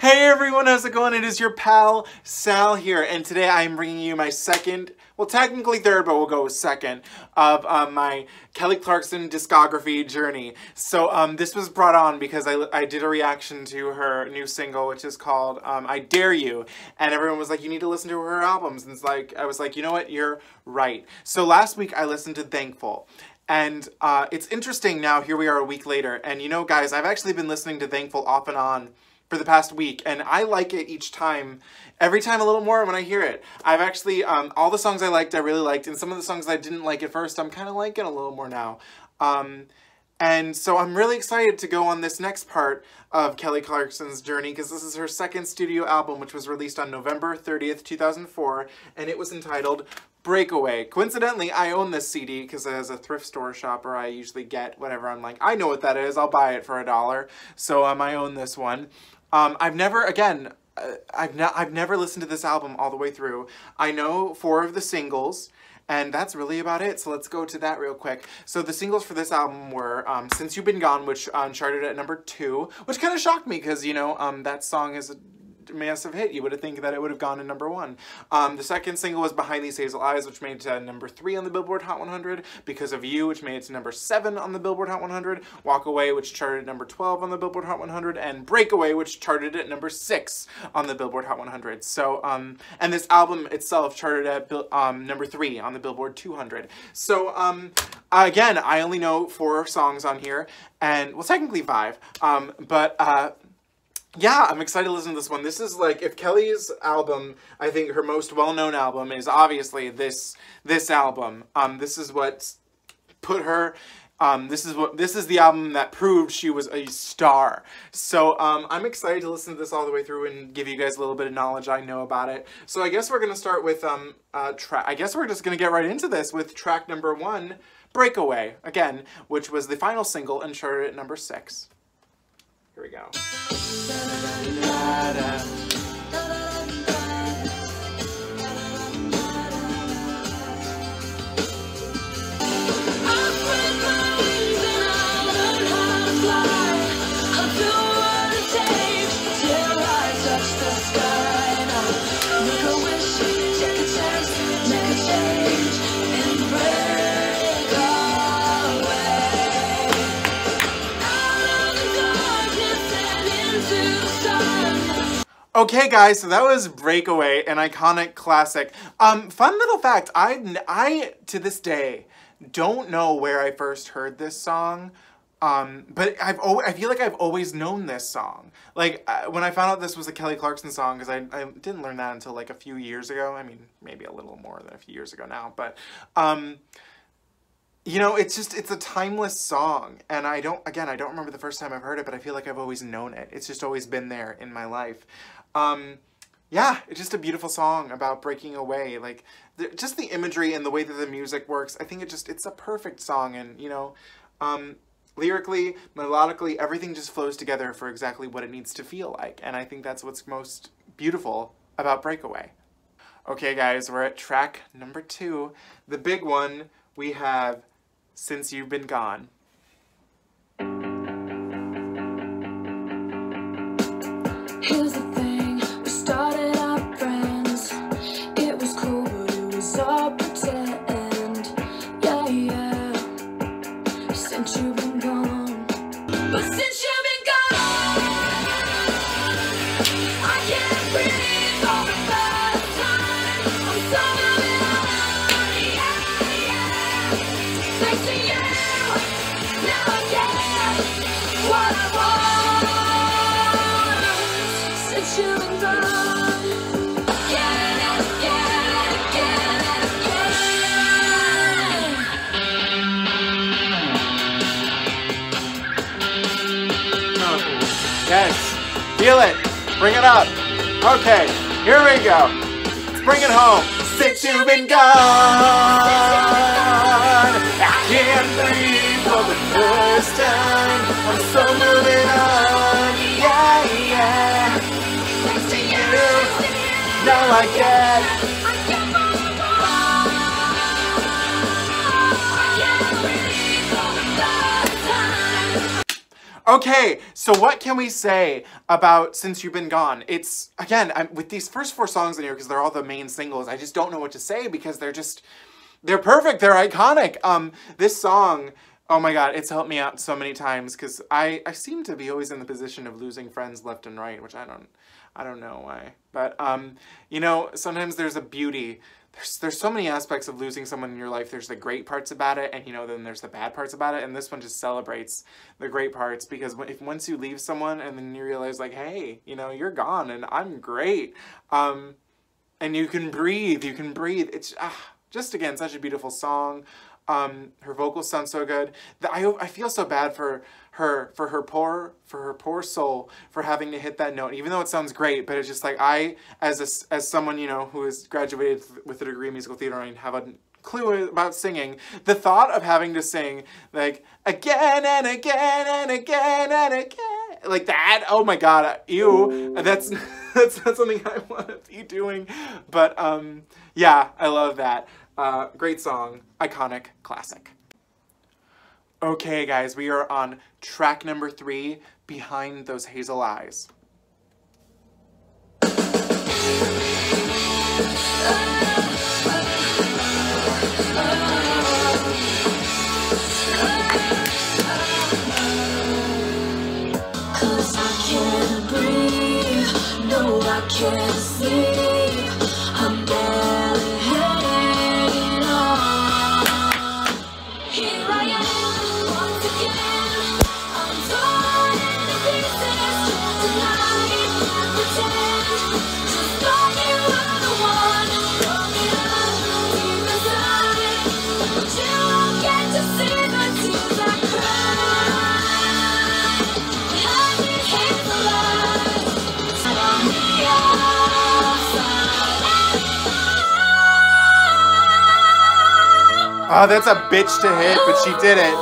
Hey everyone, how's it going? It is your pal, Sal here, and today I'm bringing you my second, well technically third, but we'll go with second, of my Kelly Clarkson discography journey. So this was brought on because I did a reaction to her new single, which is called I Dare You, and everyone was like, you need to listen to her albums, and it's like, I was like, you know what, you're right. So last week I listened to Thankful. And it's interesting now, here we are a week later, and you know guys, I've actually been listening to Thankful off and on for the past week, and I like it each time, every time a little more when I hear it. I've actually, all the songs I liked, I really liked, and some of the songs I didn't like at first, I'm kind of liking a little more now. And so I'm really excited to go on this next part of Kelly Clarkson's journey, because this is her second studio album, which was released on November 30th, 2004, and it was entitled Breakaway. Coincidentally, I own this CD because as a thrift store shopper, I usually get whatever I'm like, I know what that is, I'll buy it for $1. So I own this one. I've never listened to this album all the way through. I know 4 of the singles, and that's really about it. So let's go to that real quick. So the singles for this album were Since You've Been Gone, which charted at number 2, which kind of shocked me because, you know, that song is a massive hit. You would have think that it would have gone to number 1. The second single was Behind These Hazel Eyes, which made it to number 3 on the Billboard Hot 100. Because of You, which made it to number 7 on the Billboard Hot 100. Walk Away, which charted at number 12 on the Billboard Hot 100. And Breakaway, which charted at number 6 on the Billboard Hot 100. So, and this album itself charted at number 3 on the Billboard 200. So, again, I only know 4 songs on here, and, well, technically 5, yeah, I'm excited to listen to this one. This is like, if Kelly's album, I think her most well-known album is obviously this album. This is what put her, this is the album that proved she was a star. So I'm excited to listen to this all the way through and give you guys a little bit of knowledge I know about it. So I guess we're gonna start with I guess we're just gonna get right into this with track number 1, Breakaway, again, which was the final single and charted at number 6. Here we go. Okay guys, so that was Breakaway, an iconic classic. Fun little fact, I to this day don't know where I first heard this song, but I feel like I've always known this song. Like, when I found out this was a Kelly Clarkson song, because I didn't learn that until like a few years ago. I mean, maybe a little more than a few years ago now, but, you know, it's a timeless song, and I don't remember the first time I've heard it, but I feel like I've always known it. It's just always been there in my life. Yeah, it's just a beautiful song about breaking away. Like, just the imagery and the way that the music works, I think it's a perfect song, and, you know, lyrically, melodically, everything just flows together for exactly what it needs to feel like, and I think that's what's most beautiful about Breakaway. Okay guys, we're at track number 2, the big one. We have Since You've Been Gone. Here's the thing, we started out friends. It was cool, but it was all pretend. Yeah, yeah. Since you've been gone. But since you've been gone, I can't breathe for the first time. I'm so moving on, yeah, yeah. Thanks to you, now I get what I want. You've been gone. Get it, get it, Yes, feel it, bring it up. Okay, here we go. Let's bring it home. Since you've been gone, I can't breathe for the first time. I'm so moving on, yeah, yeah. Now I get Okay, so what can we say about Since You've Been Gone? It's, again, with these first 4 songs in here, because they're all the main singles, I just don't know what to say because they're perfect, they're iconic. This song, oh my god, it's helped me out so many times because I seem to be always in the position of losing friends left and right, which I don't know why. But, you know, sometimes there's a beauty. There's so many aspects of losing someone in your life. There's the great parts about it, and, you know, then there's the bad parts about it, and this one just celebrates the great parts, because once you leave someone and then you realize, like, hey, you know, you're gone, and I'm great, and you can breathe, it's, just, again, such a beautiful song. Her vocals sound so good. I feel so bad for her poor soul for having to hit that note, even though it sounds great. But it's just like, as someone, you know, who has graduated with a degree in musical theater and have a clue about singing, the thought of having to sing like again and again and again and again like that, oh my god, ew, that's not something I want to be doing. But yeah, I love that. Great song, iconic, classic. Okay guys, we are on track number 3, Behind Those Hazel Eyes. Cause I can't breathe, no I can't sleep, I'm barely hanging on. Here I am, once again, I'm torn into pieces, can't deny it, can't pretend, just thought you were the one, throw me up deep inside, but you don't get to see the tears I cry. Behind these hazel eyes, on the outside. Oh, that's a bitch to hit, but she did it.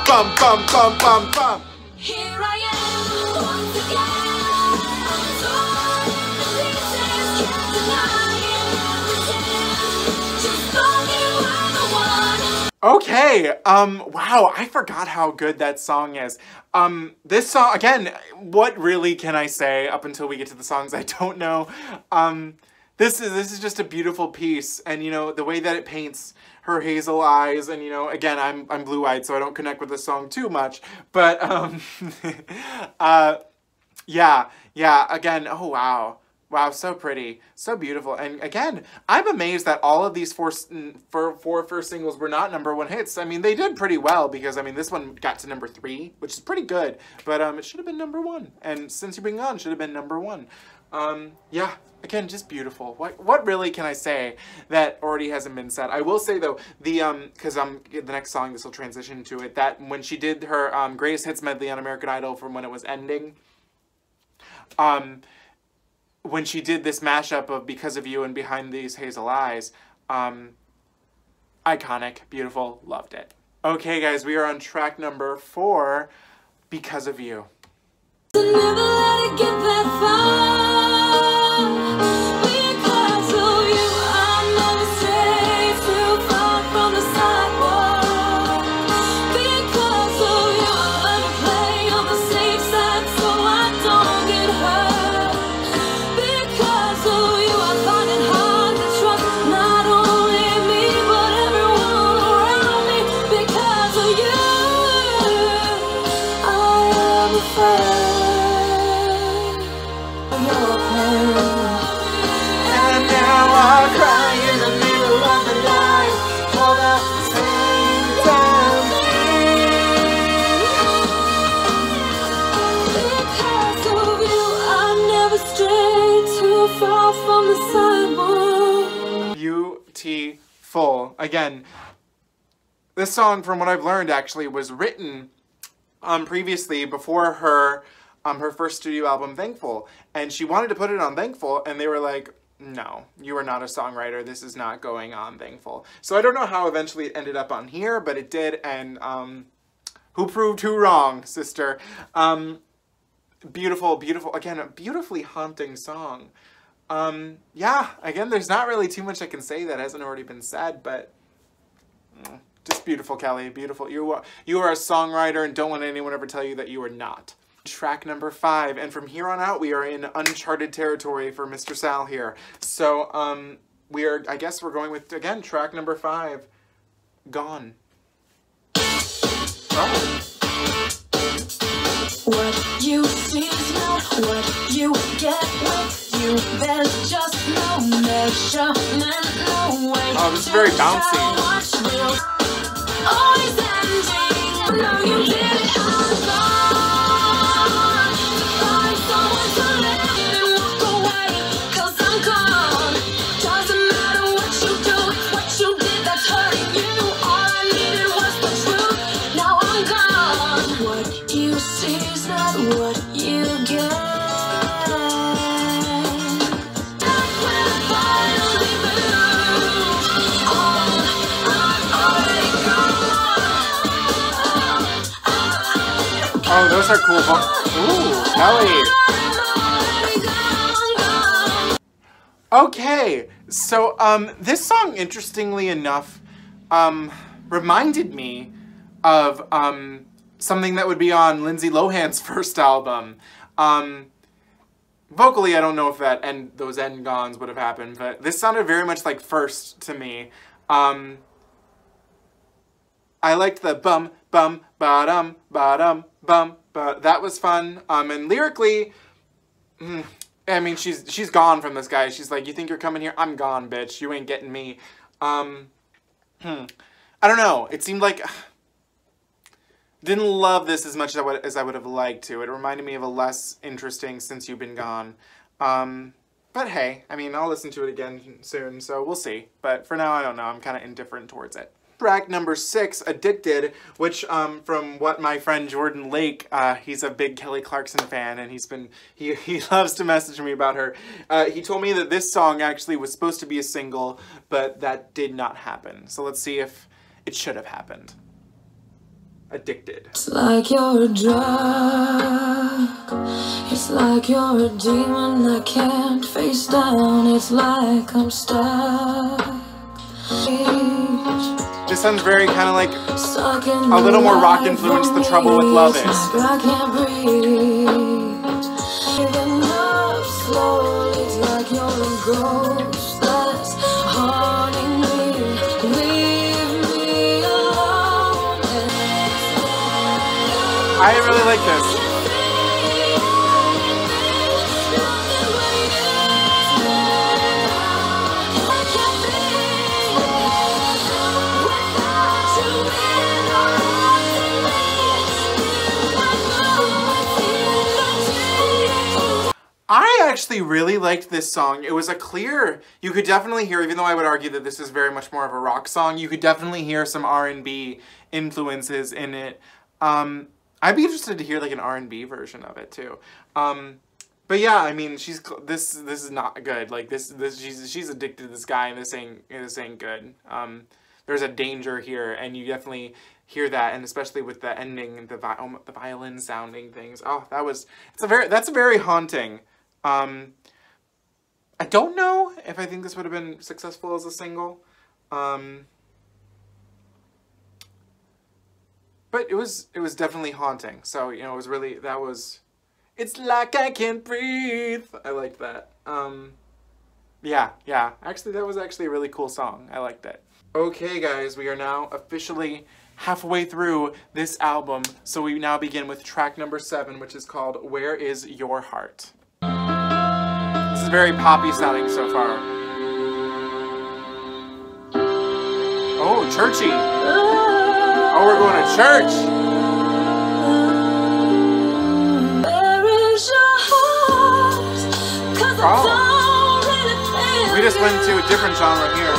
Bum, bum, bum, bum, bum. Here I am, once again, I'm torn into pieces, can't deny it, can't pretend, just thought you were the one. Okay, wow, I forgot how good that song is. This song, again, what really can I say up until we get to the songs? I don't know. This is just a beautiful piece, and, you know, the way that it paints her hazel eyes, and, you know, again, I'm blue-eyed, so I don't connect with this song too much, but, yeah, again, oh, wow. Wow, so pretty, so beautiful, and again, I'm amazed that all of these four first singles were not #1 hits. I mean, they did pretty well, because, I mean, this one got to #3, which is pretty good, but it should have been #1, and Since You've Been Gone should have been #1. Yeah, again, just beautiful. What really can I say that already hasn't been said? I will say, though, because the next song, this will transition to it, that when she did her Greatest Hits medley on American Idol from when it was ending, when she did this mashup of Because of You and Behind These Hazel Eyes, iconic, beautiful, loved it. Okay, guys, we are on track number 4, Because of You. Never let it get that far. Because of you, I never stray too far from the sidewalk. Because of you, I learn to play on the safe side so I don't get hurt. Because of you, I find it hard to trust not only me but everyone around me. Because of you, I am afraid. And now I cry in the middle of the night for the same damn Because of you, I never strayed too far from the sidewalk. Beautiful. Again, this song, from what I've learned, actually was written previously before her first studio album, Thankful, and she wanted to put it on Thankful, and they were like, no, you are not a songwriter, this is not going on Thankful. So I don't know how eventually it ended up on here, but it did, and who proved who wrong, sister. Beautiful, beautiful, again, a beautifully haunting song. Yeah, again, there's not really too much I can say that hasn't already been said, but Just beautiful, Kelly. Beautiful. You are a songwriter, and don't let anyone ever tell you that you are not. Track number 5, and from here on out, we are in uncharted territory for Mr. Sal here. So, I guess we're going with, again, track number 5, Gone. Oh. What you see is not what you get with you. There's just no measurement, no way. Oh, this is very bouncy. Always ending. No, you did it all gone. Find someone to live and walk away. 'Cause I'm gone. Doesn't matter what you do, what you did that's hurting you. All I needed was the truth. Now I'm gone. What you see is not what you get. That's when I finally move on. I'm already gone. Oh, those are cool. Ooh, Kelly. Okay, so this song, interestingly enough, reminded me of something that would be on Lindsay Lohan's first album. Vocally, I don't know if those end gons would have happened, but this sounded very much like First to me. I liked the bum bum ba-dum ba-dum bum, but that was fun. And lyrically, I mean, she's gone from this guy. She's like, you think you're coming here? I'm gone, bitch. You ain't getting me. I don't know. It seemed like didn't love this as much as I would have liked to. It reminded me of a less interesting Since You've Been Gone. But hey, I mean, I'll listen to it again soon, so we'll see. But for now, I don't know. I'm kind of indifferent towards it. Track number 6, Addicted, which from what my friend Jordan Lake, he's a big Kelly Clarkson fan, and he loves to message me about her. He told me that this song actually was supposed to be a single, but that did not happen. So let's see if it should have happened. Addicted. It's like you're a drug. It's like you're a demon I can't face down. It's like I'm stuck. This sounds very kind of like a little more rock influence The Trouble with Love is. I can't breathe. Even up slowly, it's like you're a ghost that's haunting me. Leave me alone. I really like this. I actually really liked this song. It was a clear, you could definitely hear, even though I would argue that this is very much more of a rock song, you could definitely hear some R&B influences in it. I'd be interested to hear like an R&B version of it too. But yeah, I mean, this is not good. Like she's addicted to this guy, and this ain't good. There's a danger here, and you definitely hear that, and especially with the ending, the violin sounding things. Oh, that's very haunting. I don't know if I think this would have been successful as a single. But it was definitely haunting. So, you know, it was really, it's like I can't breathe. I like that. Yeah. Actually, that was actually a really cool song. I liked it. Okay, guys, we are now officially halfway through this album. So we now begin with track number 7, which is called Where Is Your Heart? This is very poppy sounding so far. Oh, churchy. Oh, we're going to church. Oh. We just went to a different genre here.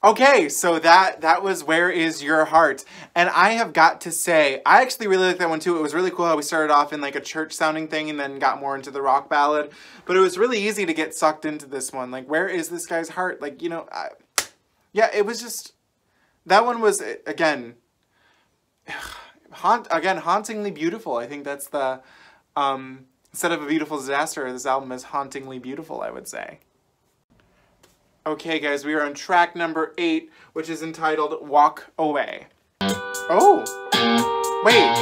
Okay, so that was Where Is Your Heart? And I have got to say, I actually really like that one too. It was really cool how we started off in like a church sounding thing and then got more into the rock ballad. But it was really easy to get sucked into this one. Like, where is this guy's heart? Like, you know, yeah, it was just, that one was, again, hauntingly beautiful. I think that's the, instead of a beautiful disaster, this album is hauntingly beautiful, I would say. Okay, guys, we are on track number 8, which is entitled Walk Away. Oh, wait.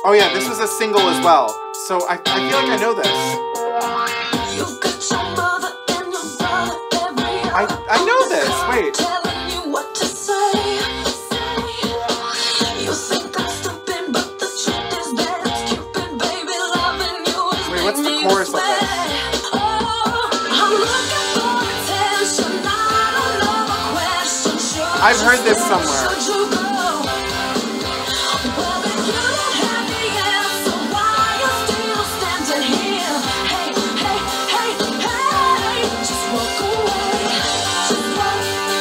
Oh yeah, this was a single as well. So I feel like I know this. I know this. Wait. Wait, what's the chorus of this? I've heard this somewhere.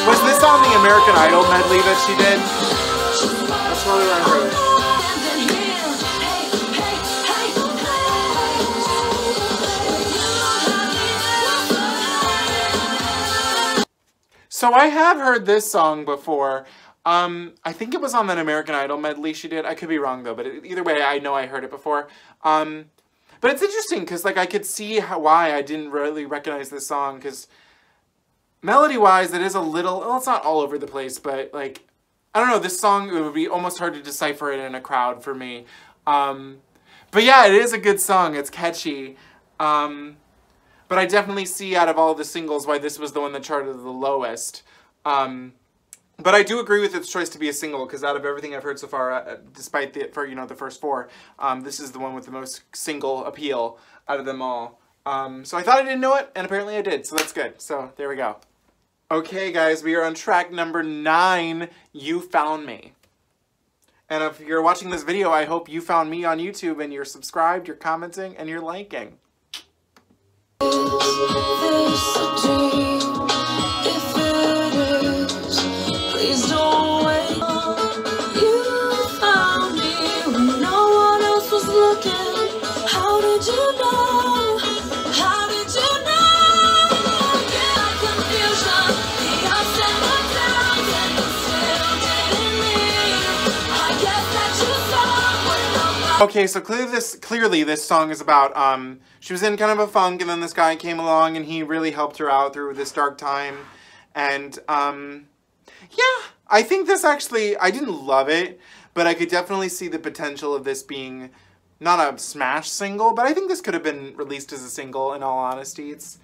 Was this on the American Idol medley that she did? That's probably where I heard it. So I have heard this song before. I think it was on that American Idol medley she did. I could be wrong though, but either way, I know I heard it before. But it's interesting because like I could see why I didn't really recognize this song, because melody-wise, it is a little, well, it's not all over the place, but like, I don't know, this song, it would be almost hard to decipher it in a crowd for me. But yeah, it is a good song. It's catchy. But I definitely see out of all the singles why this was the one that charted the lowest. But I do agree with its choice to be a single, because out of everything I've heard so far, despite the first 4, this is the one with the most single appeal out of them all. So I thought I didn't know it, and apparently I did, so that's good. So there we go. Okay, guys, we are on track number 9, You Found Me. And if you're watching this video, I hope you found me on YouTube, and you're subscribed, you're commenting, and you're liking. Please don't wait. You found me when no one else was looking. How did you know? How did you know? Yeah, confusion, the ups and the downs, and you still didn't leave. I guess that you saw when nobody. Okay, so clearly this song is about, she was in kind of a funk, and then this guy came along, and he really helped her out through this dark time, and, yeah, I think this actually, I didn't love it, but I could definitely see the potential of this being not a smash single, but I think this could have been released as a single, in all honesty. It's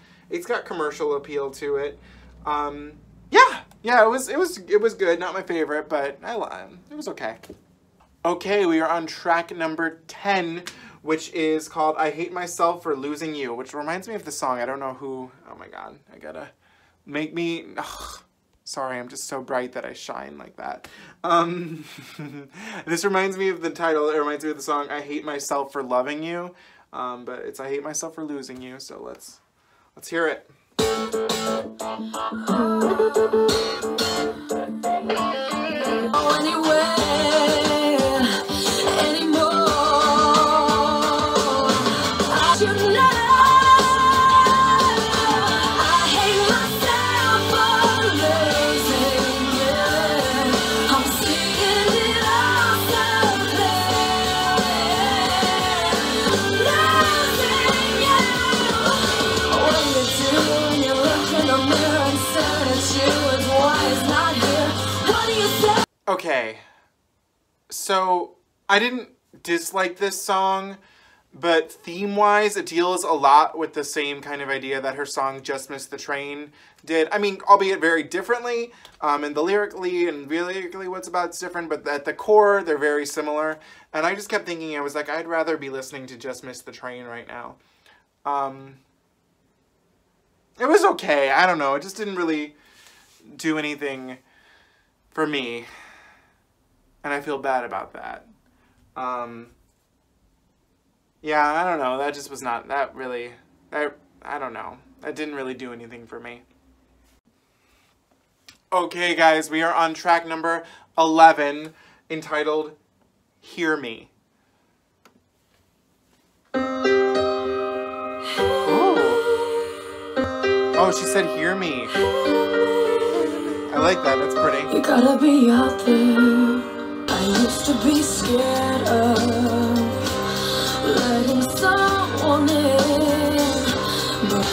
got commercial appeal to it. Yeah, it was good. Not my favorite, but it was okay. Okay, we are on track number 10, which is called I Hate Myself for Losing You, which reminds me of the song. I don't know who. Oh my god, I gotta make me. Ugh. Sorry, I'm just so bright that I shine like that. This reminds me of the title. It reminds me of the song I Hate Myself for Loving You. But it's I Hate Myself for Losing You, so let's hear it. Okay, so I didn't dislike this song, but theme-wise, it deals a lot with the same kind of idea that her song Just Missed the Train did. I mean, albeit very differently, and the lyrically what's about it's different, but at the core, they're very similar. And I just kept thinking, I was like, I'd rather be listening to Just Missed the Train right now. It was okay, I don't know, it just didn't really do anything for me. And I feel bad about that. Yeah, I don't know. That just was not, that really, I don't know. That didn't really do anything for me. Okay, guys, we are on track number 11, entitled Hear Me. Oh, she said hear me. I like that, that's pretty. You gotta be out there. I used to be scared of letting someone in, but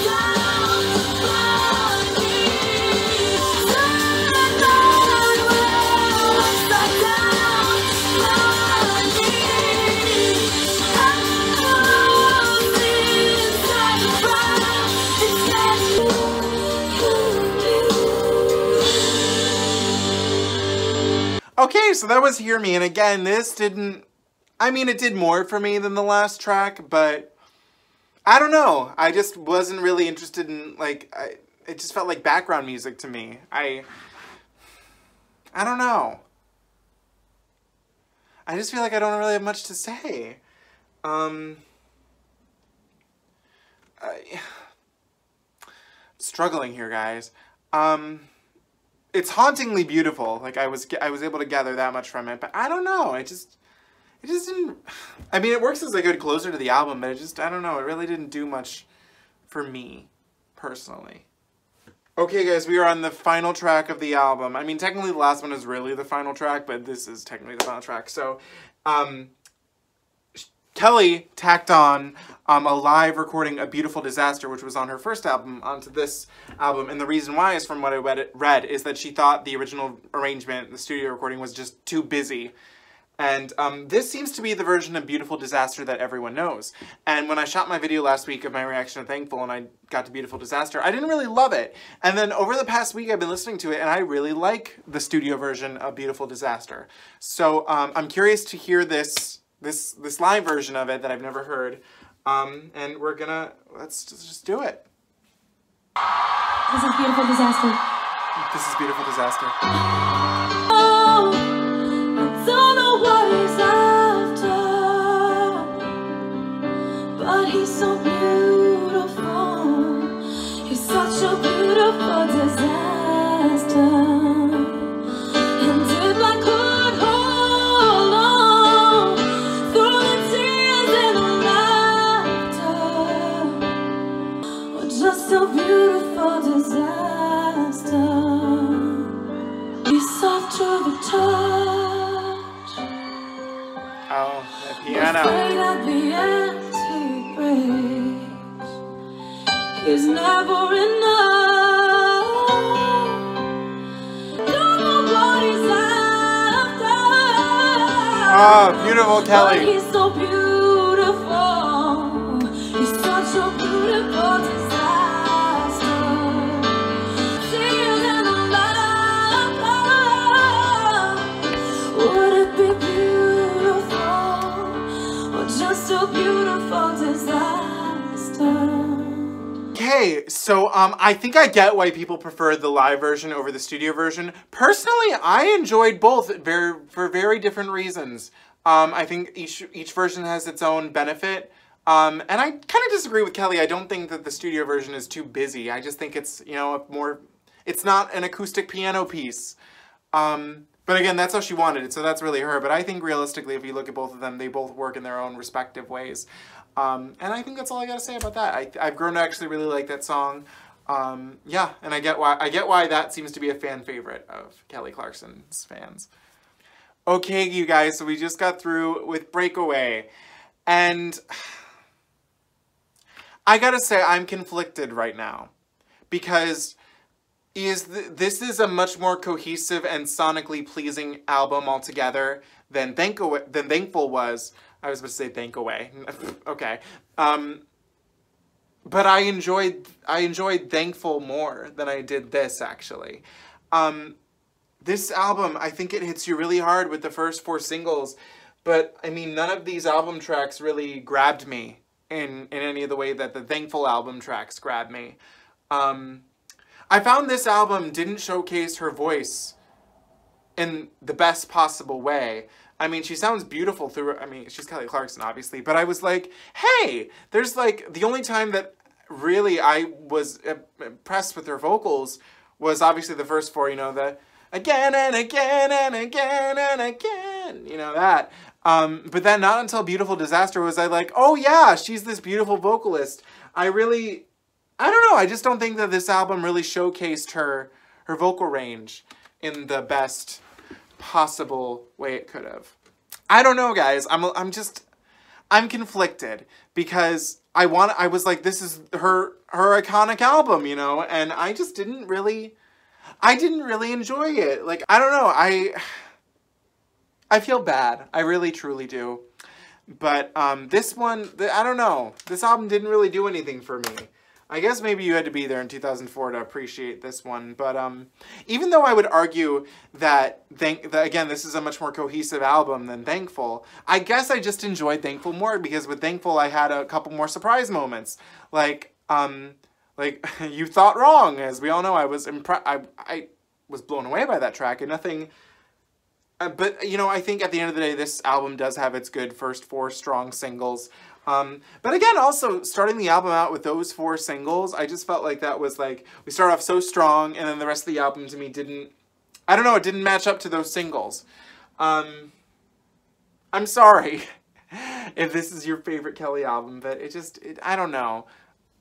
Okay, so that was Hear Me, and again, this didn't, I mean, it did more for me than the last track, but I don't know. I just wasn't really interested in, like, it just felt like background music to me. I don't know. I just feel like I don't really have much to say. Struggling here, guys. It's hauntingly beautiful. Like I was able to gather that much from it, but I don't know. It just didn't. I mean, it works as a good closer to the album, but I don't know. It really didn't do much for me personally. Okay, guys, we are on the final track of the album. I mean, technically the last one is really the final track, but this is technically the final track. So, Kelly tacked on a live recording of Beautiful Disaster, which was on her first album, onto this album. And the reason why is, from what I read, is that she thought the original arrangement, the studio recording, was just too busy. And this seems to be the version of Beautiful Disaster that everyone knows. And when I shot my video last week of my reaction to Thankful and I got to Beautiful Disaster, I didn't really love it. And then over the past week I've been listening to it and I really like the studio version of Beautiful Disaster. So I'm curious to hear this live version of it that I've never heard. And let's just do it. this is Beautiful Disaster. This is Beautiful Disaster. Oh, I don't know what he's after, but he's so beautiful. He's such a beautiful disaster. And if I could hold on through the tears and the laughter, or just a beautiful disaster. He's soft to the touch. Oh, the piano. Afraid at the end he breaks. He's never enough. Don't know what he's after. Oh, beautiful Kelly. But he's so beautiful. He's such a beautiful disaster. Tears and a laughter. Would it be beautiful, or just a beautiful disaster? Okay, so I think I get why people prefer the live version over the studio version. Personally, I enjoyed both for very different reasons. I think each version has its own benefit. And I kind of disagree with Kelly. I don't think that the studio version is too busy. I just think it's, you know, it's not an acoustic piano piece. But again, that's how she wanted it, so that's really her. But I think realistically, if you look at both of them, they both work in their own respective ways. And I think that's all I gotta say about that. I've grown to actually really like that song. Yeah, and I get why that seems to be a fan favorite of Kelly Clarkson's fans. Okay, you guys, so we just got through with Breakaway. And I gotta say, I'm conflicted right now. Because this is a much more cohesive and sonically pleasing album altogether than Thankful was. I was about to say Thankaway. Okay. But I enjoyed Thankful more than I did this, actually. This album, I think it hits you really hard with the first 4 singles, but I mean, none of these album tracks really grabbed me in any of the way that the Thankful album tracks grabbed me. I found this album didn't showcase her voice in the best possible way. I mean, she sounds beautiful through, I mean, she's Kelly Clarkson, obviously, but I was like, hey, there's like, the only time that really I was impressed with her vocals was obviously the first four, you know, the again and again and again and again, you know, that. But then not until Beautiful Disaster was I like, oh yeah, she's this beautiful vocalist. I don't know, I just don't think that this album really showcased her vocal range in the best possible way it could have. I don't know, guys. I'm conflicted because I was like, this is her iconic album, you know, and I just didn't really enjoy it. Like, I don't know, I feel bad. I really truly do. But this one, I don't know. This album didn't really do anything for me. I guess maybe you had to be there in 2004 to appreciate this one. But even though I would argue that, again, this is a much more cohesive album than Thankful, I guess I just enjoyed Thankful more because with Thankful I had a couple more surprise moments. Like You Thought Wrong. As we all know, I was blown away by that track and nothing... but, you know, I think at the end of the day, this album does have its good first four strong singles. But again, also, starting the album out with those four singles, I just felt like that was like, we start off so strong, and then the rest of the album to me didn't, I don't know, it didn't match up to those singles. I'm sorry if this is your favorite Kelly album, but I don't know.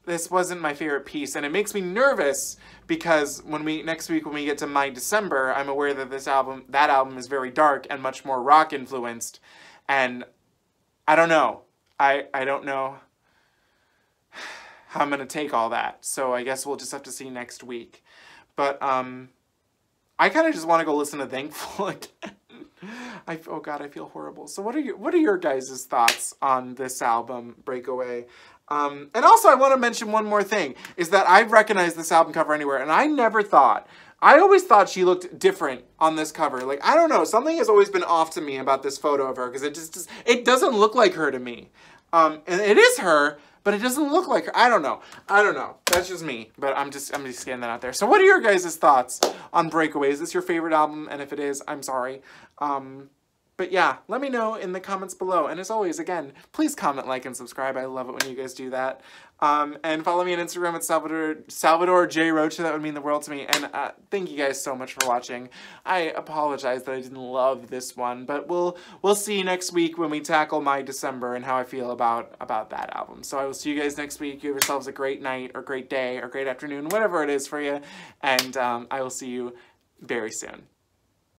This wasn't my favorite piece, and it makes me nervous because next week when we get to My December, I'm aware that that album is very dark and much more rock influenced, and I don't know. I don't know how I'm gonna take all that, so I guess we'll just have to see next week. But I kind of just want to go listen to Thankful again. Oh God, I feel horrible. So what are your guys' thoughts on this album, Breakaway? And also I want to mention one more thing, is that I've recognized this album cover anywhere, and I always thought she looked different on this cover. Like, I don't know, something has always been off to me about this photo of her, because it doesn't look like her to me. And it is her, but it doesn't look like her. I don't know. That's just me, but I'm just getting that out there. So what are your guys' thoughts on Breakaway? Is this your favorite album? And if it is, I'm sorry. But yeah, let me know in the comments below. And as always, again, please comment, like, and subscribe. I love it when you guys do that. And follow me on Instagram at Salvador J. Rocha. That would mean the world to me. And thank you guys so much for watching. I apologize that I didn't love this one, but we'll see next week when we tackle My December and how I feel about that album. So I will see you guys next week. You have yourselves a great night or great day or great afternoon, whatever it is for you. And I will see you very soon.